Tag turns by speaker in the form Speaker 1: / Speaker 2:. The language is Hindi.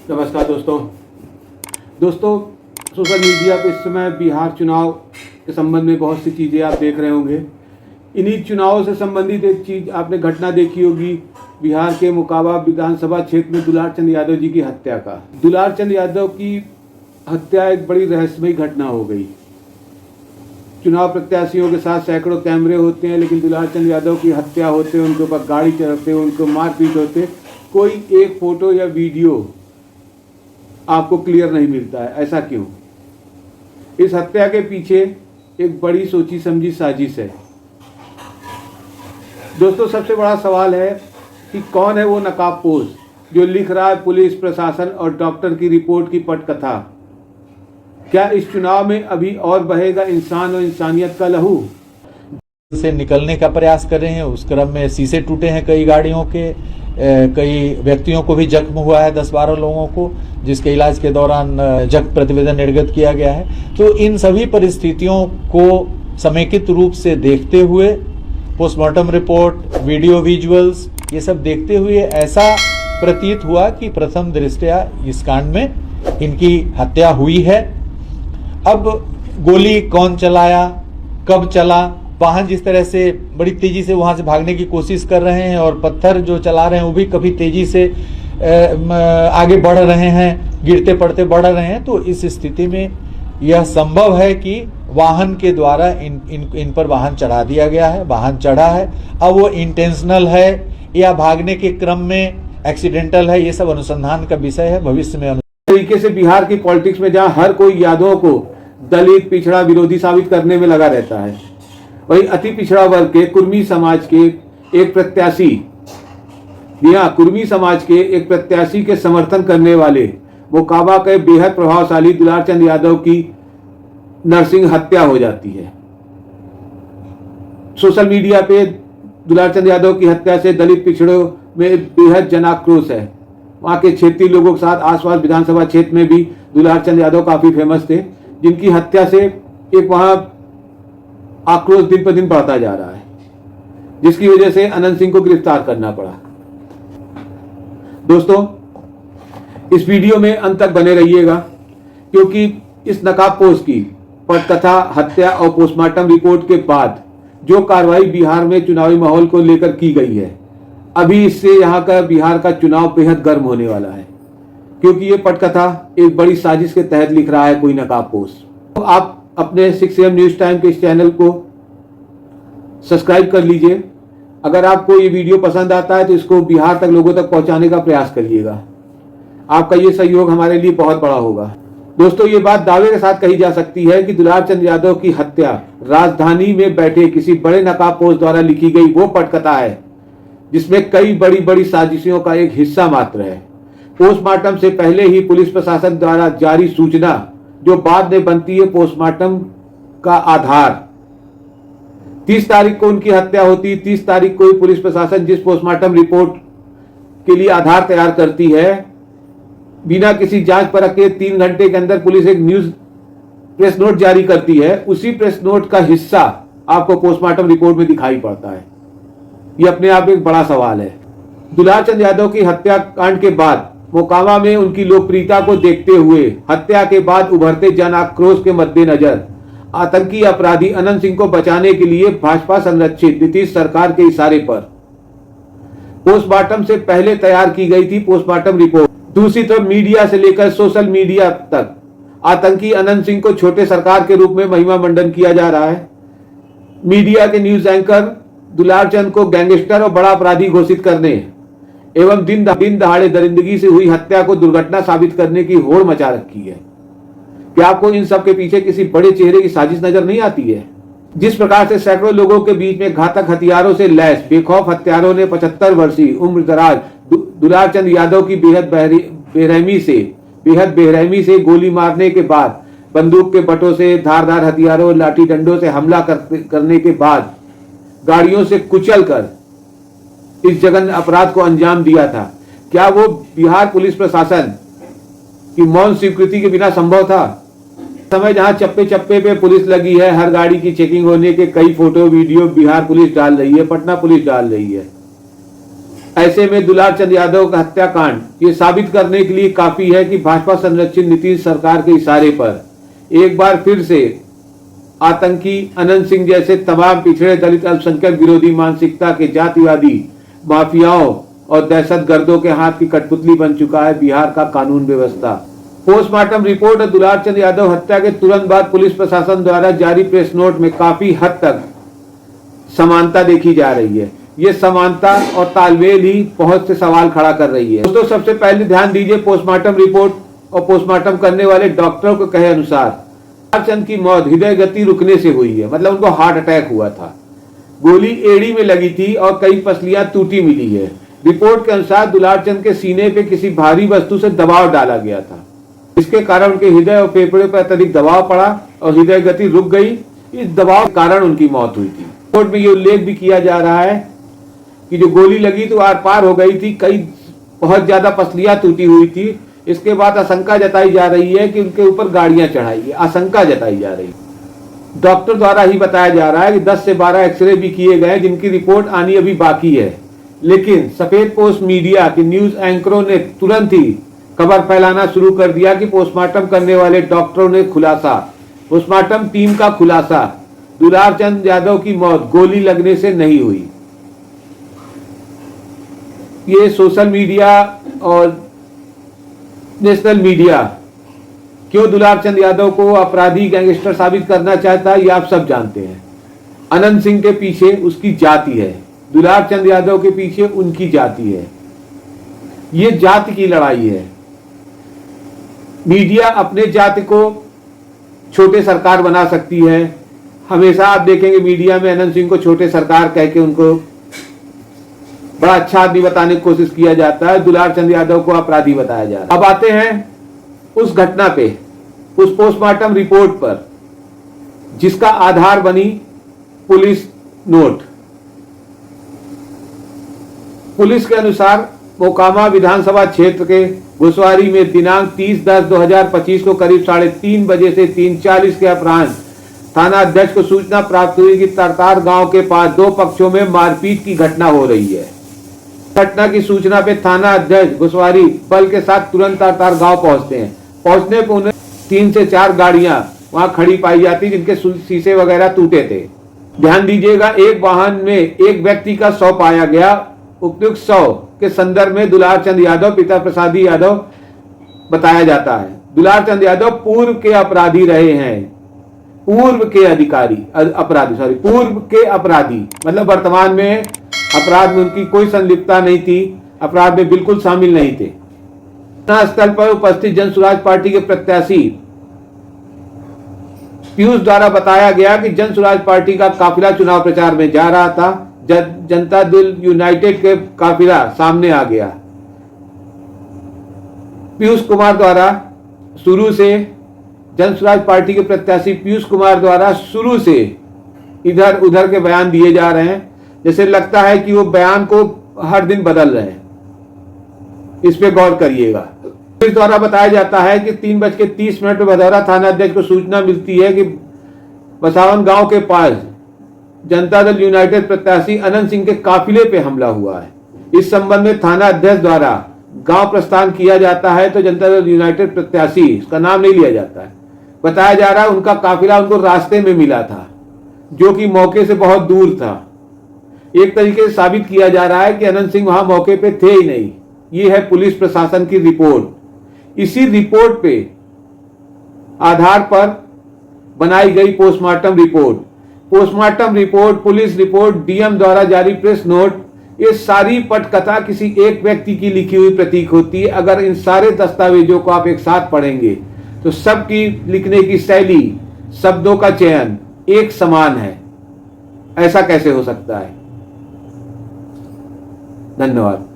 Speaker 1: नमस्कार दोस्तों सोशल मीडिया पे इस समय बिहार चुनाव के संबंध में बहुत सी चीज़ें आप देख रहे होंगे। इन्हीं चुनावों से संबंधित एक चीज़ आपने घटना देखी होगी, बिहार के मोकाबा विधानसभा क्षेत्र में दुलार चंद यादव जी की हत्या का। दुलार चंद यादव की हत्या एक बड़ी रहस्यमयी घटना हो गई। चुनाव प्रत्याशियों के साथ सैकड़ों कैमरे होते हैं, लेकिन दुलार चंद यादव की हत्या होते, उनके ऊपर गाड़ी चढ़ते, उनको मारपीट होते, कोई एक फोटो या वीडियो आपको क्लियर नहीं मिलता है। ऐसा क्यों? इस हत्या के पीछे एक बड़ी सोची समझी साजिश है। दोस्तों, सबसे बड़ा सवाल है कि कौन है वो नकाबपोश जो लिख रहा है पुलिस प्रशासन और डॉक्टर की रिपोर्ट की पटकथा। क्या इस चुनाव में अभी और बहेगा इंसान और इंसानियत का लहू?
Speaker 2: से निकलने का प्रयास कर रहे हैं, उस क्रम में शीशे टूटे हैं कई गाड़ियों के, कई व्यक्तियों को भी जख्म हुआ है, 10-12 लोगों को, जिसके इलाज के दौरान जख्म प्रतिवेदन निर्गत किया गया है। तो इन सभी परिस्थितियों को समेकित रूप से देखते हुए पोस्टमार्टम रिपोर्ट, वीडियो विजुअल्स, ये सब देखते हुए ऐसा प्रतीत हुआ कि प्रथम दृष्टया इस कांड में इनकी हत्या हुई है। अब गोली कौन चलाया, कब चला, वाहन जिस तरह से बड़ी तेजी से वहां से भागने की कोशिश कर रहे हैं और पत्थर जो चला रहे हैं वो भी कभी तेजी से आगे बढ़ रहे हैं, गिरते पड़ते बढ़ रहे हैं। तो इस स्थिति में यह संभव है कि वाहन के द्वारा इन पर वाहन चढ़ा दिया गया है, वाहन चढ़ा है। अब वो इंटेंशनल है या भागने के क्रम में एक्सीडेंटल है, ये सब अनुसंधान का विषय है। भविष्य में
Speaker 1: तरीके से बिहार की पॉलिटिक्स में जहां हर कोई यादवों को दलित, पिछड़ा, विरोधी साबित करने में लगा रहता है, वही अति पिछड़ा वर्ग के कुर्मी समाज के एक प्रत्याशी, कुर्मी समाज के एक प्रत्याशी के समर्थन करने वाले मोकाबा के बेहद प्रभावशाली दुलार चंद यादव की नरसिंह हत्या हो जाती है। सोशल मीडिया पे दुलार चंद यादव की हत्या से दलित पिछड़ों में बेहद जनाक्रोश है। वहां के क्षेत्रीय लोगों के साथ आसपास विधानसभा क्षेत्र में भी दुलार चंद यादव काफी फेमस थे, जिनकी हत्या से एक वहां आक्रोश दिन पर दिन बढ़ता जा रहा है, जिसकी वजह से अनंत सिंह को गिरफ्तार करना पड़ा। दोस्तों, इस वीडियो में अंत तक बने रहिएगा, क्योंकि इस नकाबपोश की पटकथा, हत्या और पोस्टमार्टम रिपोर्ट के बाद जो कार्रवाई बिहार में चुनावी माहौल को लेकर की गई है, अभी इससे यहाँ का बिहार का चुनाव बेहद गर्म होने वाला है, क्योंकि ये पटकथा एक बड़ी साजिश के तहत लिख रहा है कोई नकाबपोश। तो आप अपने 6 AM न्यूज टाइम के इस चैनल को सब्सक्राइब कर लीजिए। अगर आपको ये वीडियो पसंद आता है तो इसको बिहार तक लोगों तक पहुंचाने का प्रयास करिएगा। आपका ये सहयोग हमारे लिए बहुत बड़ा होगा। दोस्तों, ये बात दावे के साथ कही जा सकती है कि दुलार चंद यादव की हत्या राजधानी में बैठे किसी बड़े नकाबपोश द्वारा लिखी गई वो पटकथा है, जिसमें कई बड़ी बड़ी साजिशों का एक हिस्सा मात्र है। पोस्टमार्टम से पहले ही पुलिस प्रशासन द्वारा जारी सूचना, जो बाद में बनती है पोस्टमार्टम का आधार। 30 तारीख को उनकी हत्या होती, 30 तारीख को ही पुलिस प्रशासन जिस पोस्टमार्टम रिपोर्ट के लिए आधार तैयार करती है, बिना किसी जांच परख के 3 घंटे के अंदर पुलिस एक न्यूज प्रेस नोट जारी करती है। उसी प्रेस नोट का हिस्सा आपको पोस्टमार्टम रिपोर्ट में दिखाई पड़ता है। यह अपने आप एक बड़ा सवाल है। दुलार चंद यादव की हत्याकांड के बाद मोकाबा में उनकी लोकप्रियता को देखते हुए हत्या के बाद उभरते जन आक्रोश के मद्देनजर आतंकी अपराधी अनंत सिंह को बचाने के लिए भाजपा संरक्षित नीतीश सरकार के इशारे पर पोस्टमार्टम से पहले तैयार की गई थी पोस्टमार्टम रिपोर्ट। दूसरी तरफ मीडिया से लेकर सोशल मीडिया तक आतंकी अनंत सिंह को छोटे सरकार के रूप में महिमा मंडन किया जा रहा है। मीडिया के न्यूज एंकर दुलार चंद को गैंगस्टर और बड़ा अपराधी घोषित करने एवं दिन दहाड़े दरिंदगी से हुई हत्या को दुर्घटना साबित करने की होड़ मचा रखी है। क्या आपको इन सब के पीछे किसी बड़े चेहरे की साजिश नजर नहीं आती है? जिस प्रकार से सैकड़ों लोगों के बीच में घातक हथियारों से लैस बेखौफ हत्यारों ने 75 वर्षीय उम्र दराज दुलार चंद यादव की बेहद बेरहमी से गोली मारने के बाद, बंदूक के बटों से, धारदार हथियारों, लाठी डंडों से हमला करने के बाद गाड़ियों से कुचल कर इस जघन्य अपराध को अंजाम दिया था, क्या वो बिहार पुलिस प्रशासन की मौन स्वीकृति के बिना संभव था? समय जहां चप्पे चप्पे पे पुलिस लगी है, हर गाड़ी की चेकिंग होने के कई फोटो वीडियो बिहार पुलिस डाल रही है, पटना पुलिस डाल रही है। ऐसे में दुलार चंद यादव का हत्याकांड ये साबित करने के लिए काफी है कि भाजपा संरक्षित नीतीश सरकार के इशारे पर एक बार फिर से आतंकी अनंत सिंह जैसे तमाम पिछड़े दलित अल्पसंख्यक विरोधी मानसिकता के जातिवादी माफियाओं और दहशतगर्दों के हाथ की कठपुतली बन चुका है बिहार का कानून व्यवस्था। पोस्टमार्टम रिपोर्ट और दुलार चंद यादव हत्या के तुरंत बाद पुलिस प्रशासन द्वारा जारी प्रेस नोट में काफी हद तक समानता देखी जा रही है। ये समानता और तालमेल ही बहुत से सवाल खड़ा कर रही है। दोस्तों, सबसे पहले ध्यान दीजिए पोस्टमार्टम रिपोर्ट और पोस्टमार्टम करने वाले डॉक्टरों के कहे अनुसार दुलार चंद की मौत हृदय गति रुकने से हुई है, मतलब उनको हार्ट अटैक हुआ था। गोली एड़ी में लगी थी और कई पसलियां टूटी मिली है। रिपोर्ट के अनुसार दुलार चंद के सीने पे किसी भारी वस्तु से दबाव डाला गया था, इसके कारण उनके हृदय और फेफड़े पर अत्यधिक दबाव पड़ा और हृदय गति रुक गई। इस दबाव के कारण उनकी मौत हुई थी। रिपोर्ट में ये उल्लेख भी किया जा रहा है कि जो गोली लगी तो आर पार हो गई थी, कई बहुत ज्यादा पसलियां टूटी हुई थी। इसके बाद आशंका जताई जा रही है कि उनके ऊपर गाड़ियां चढ़ाई है, आशंका जताई जा रही है। डॉक्टर द्वारा ही बताया जा रहा है कि 10 से 12 एक्सरे भी किए गए, जिनकी रिपोर्ट आनी अभी बाकी है। लेकिन सफेद पोस्ट मीडिया के न्यूज एंकरों ने तुरंत ही खबर फैलाना शुरू कर दिया कि पोस्टमार्टम करने वाले डॉक्टरों ने खुलासा, पोस्टमार्टम टीम का खुलासा, दुलार चंद यादव की मौत गोली लगने से नहीं हुई। ये सोशल मीडिया और नेशनल मीडिया क्यों दुलार चंद यादव को अपराधी गैंगस्टर साबित करना चाहता है, ये आप सब जानते हैं। अनंत सिंह के पीछे उसकी जाति है, दुलार चंद यादव के पीछे उनकी जाति है। ये जाति की लड़ाई है। मीडिया अपने जाति को छोटे सरकार बना सकती है। हमेशा आप देखेंगे मीडिया में अनंत सिंह को छोटे सरकार कह के उनको बड़ा अच्छा आदमी बताने की कोशिश किया जाता है, दुलार चंद यादव को अपराधी बताया जा रहा है। अब आते हैं उस घटना पे, उस पोस्टमार्टम रिपोर्ट पर जिसका आधार बनी पुलिस नोट। पुलिस के अनुसार मोकामा विधानसभा क्षेत्र के घुसवारी में दिनांक 30/10/2025 को करीब 3:30 बजे से 3:40 के अपराह्न थाना अध्यक्ष को सूचना प्राप्त हुई कि तरतार गांव के पास दो पक्षों में मारपीट की घटना हो रही है। घटना की सूचना पे थाना अध्यक्ष घुसवारी बल के साथ तुरंत तरतार गांव पहुंचते हैं। पहुंचने पर उन्हें 3 से 4 गाड़ियां वहां खड़ी पाई जाती, जिनके शीशे वगैरह टूटे थे। ध्यान दीजिएगा, एक वाहन में एक व्यक्ति का शव पाया गया। उपयुक्त शव के संदर्भ में दुलार चंद यादव पिता प्रसादी यादव बताया जाता है। दुलार चंद यादव पूर्व के अपराधी रहे हैं, पूर्व के अपराधी, मतलब वर्तमान में अपराध में उनकी कोई संलिप्तता नहीं थी, अपराध में बिल्कुल शामिल नहीं थे। घटना स्थल पर उपस्थित जन स्वराज पार्टी के प्रत्याशी पीयूष द्वारा बताया गया कि जन स्वराज पार्टी का काफिला चुनाव प्रचार में जा रहा था। जनता दल यूनाइटेड के काफिला सामने आ गया। पीयूष कुमार द्वारा शुरू से जन स्वराज पार्टी के प्रत्याशी पीयूष कुमार द्वारा शुरू से इधर उधर के बयान दिए जा रहे हैं, जैसे लगता है कि वो बयान को हर दिन बदल रहे हैं। इस पे गौर करिएगा। पुलिस द्वारा बताया जाता है कि 3:30 पर भदौरा थाना अध्यक्ष को सूचना मिलती है कि बसावन गांव के पास जनता दल यूनाइटेड प्रत्याशी अनंत सिंह के काफिले पे हमला हुआ है। इस संबंध में थाना अध्यक्ष द्वारा गांव प्रस्थान किया जाता है, तो जनता दल यूनाइटेड प्रत्याशी, इसका नाम नहीं लिया जाता है, बताया जा रहा है उनका काफिला उनको रास्ते में मिला था, जो कि मौके से बहुत दूर था। एक तरीके से साबित किया जा रहा है कि अनंत सिंह वहां मौके पे थे ही नहीं। ये है पुलिस प्रशासन की रिपोर्ट। इसी रिपोर्ट पे आधार पर बनाई गई postmortem report, police report, DM द्वारा जारी प्रेस नोट, ये सारी पटकथा किसी एक व्यक्ति की लिखी हुई प्रतीक होती है। अगर इन सारे दस्तावेजों को आप एक साथ पढ़ेंगे तो सबकी लिखने की शैली, शब्दों का चयन एक समान है। ऐसा कैसे हो सकता है? धन्यवाद।